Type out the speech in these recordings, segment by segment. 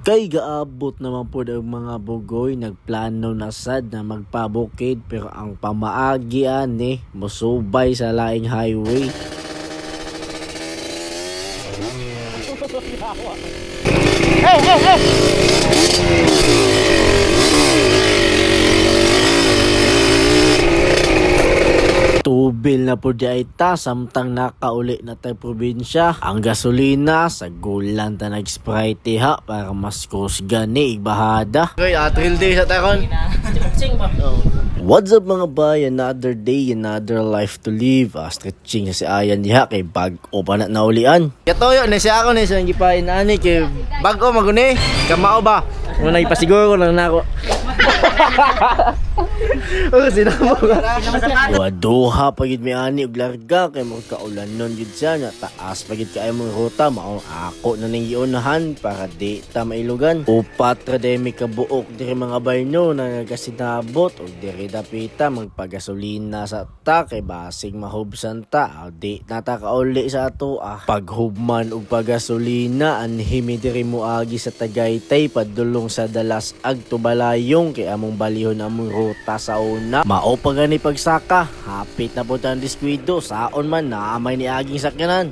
Kay gaabot naman po ang mga bugoy, nagplano na sad na magpabukid pero ang pamaagi ani musubay sa laing highway. Tubil na po di ay ta samtang nakauli na tayo probinsya. Ang gasolina sa gulan ta nag-sprite ha para mas kusga ni igbahada. Okay, atril day sa taron. What's up mga bay? Another day, another life to live. Stretching sa si Ayan diha kay bag-o pa na naulian. Katoyo na siya ako ni sa gipain ani kay bag-o maguni. Kamao ba? Muna ipasiguro lang nako. Oh, sinamo ka. Waduha pagid mi ani og larga kay magkaulan nun gid siya na taas pagid kay mong ruta mao ako na ning giunahan para di ta mailugan. Upat ra de mi kabuok diri mga bayno na nagasinabot og diri dapita magpagasolina sa ta kay basig mahubsan ta di na ta kauli sa ato paghubman og pagasolina anhimi diri moagi sa Tagaytay padulong sa Dalas ag Tubalayong kay among balihon among ruta sa una. Mao pa gani pagsaka, hapit na po ang diskwido, saon man naamay ni aging sakyanan.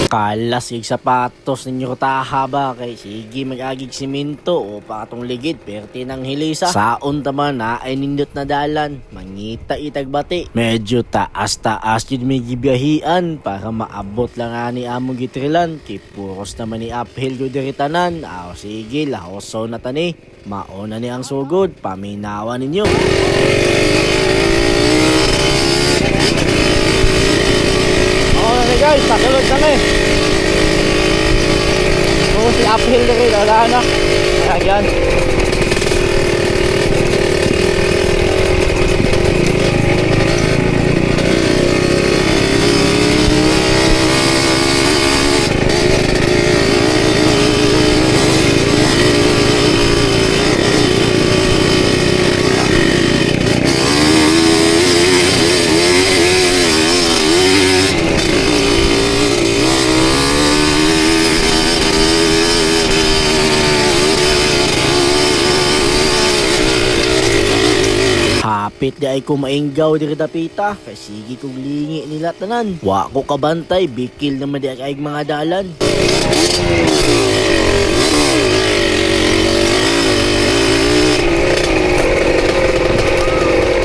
Kalas yung sapatos ninyo taha ba kay sige mag-agig siminto o patong ligid perti ng hilisa. Saon tama na ay nindot na dalan mangita itagbati. Medyo taas-taas yun may gibiyahian para maabot lang ani among gitrilan kay puros naman ni uphill ko diritanan. Sige lahoso na tani mauna ni ang sugod paminawa ninyo. Guys, pasulod kami. Oo, si uphill na rin. Wala na. Ayan. Hapit di ay kumainggaw diri dapita kay sige kog lingi nila tanan. Wa ko kabantay bikil naman di ay mga dalan.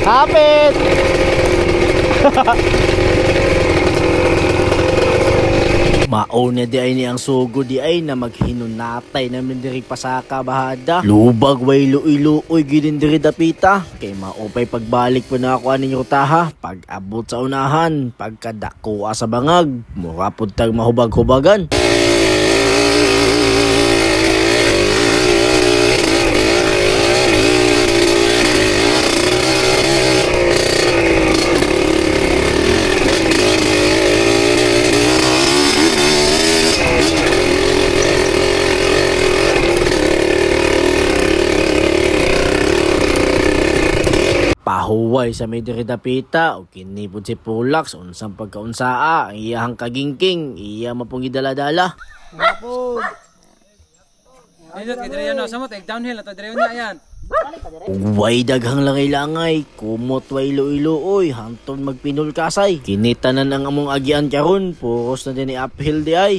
Hapit. Mauna di ay ni ang sugo di ay na maghinunatay namin diri pasaka bahada. Lubag way luoy-luoy gidin diri dapita. Kay maupay pagbalik po na ako aning rutaha. Pag abot sa unahan, pagkadako sa bangag, mura pud tag mahubag-hubagan. Pahuway sa may diri dapita o kini pud si Pulax unsang pagkaunsaa ang iyahang kagingking iya mapong gidala-dala. Mapo. Ayun kay diri na samot downhill ato diri unya yan. Way daghang langay-langay, kumot way luoy-luoy hangtod magpinulkasay. Kinitanan ang among agian karon, puros na din ni uphill di ay.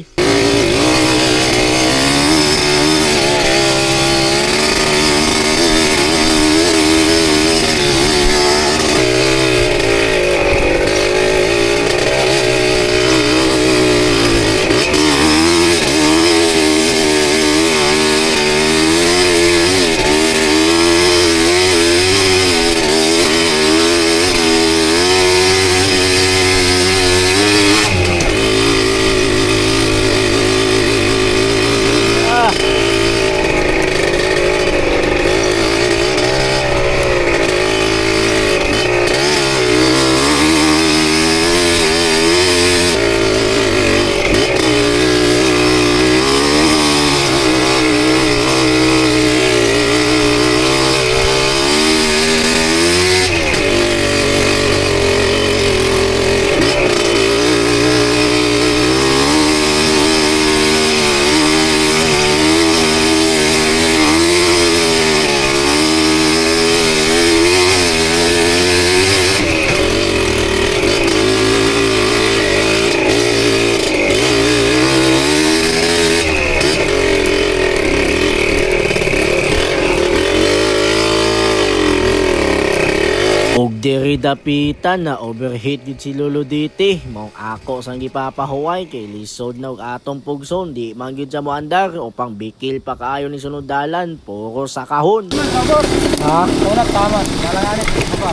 Og diri dapitan na overheat gid si Lolo Diti. Maong ako sang gipapahuway kay lisod na og atong pugson. Di man gyud sa moandar upang bikil pa kaayo ni sunod dalan. Puro sa kahon. Ha? Una tama. Kalanganit. Apa?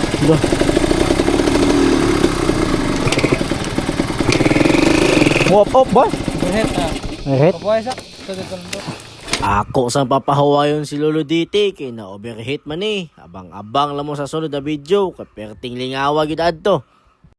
Op, boy. Overhead na. Overhead? Kabuhay sa. Ito dito. Ako sang papahawayon si Lolo Diti kay na overheat man eh. Abang-abang lang mo sa sunod na video. Kaperting lingawa gid adto.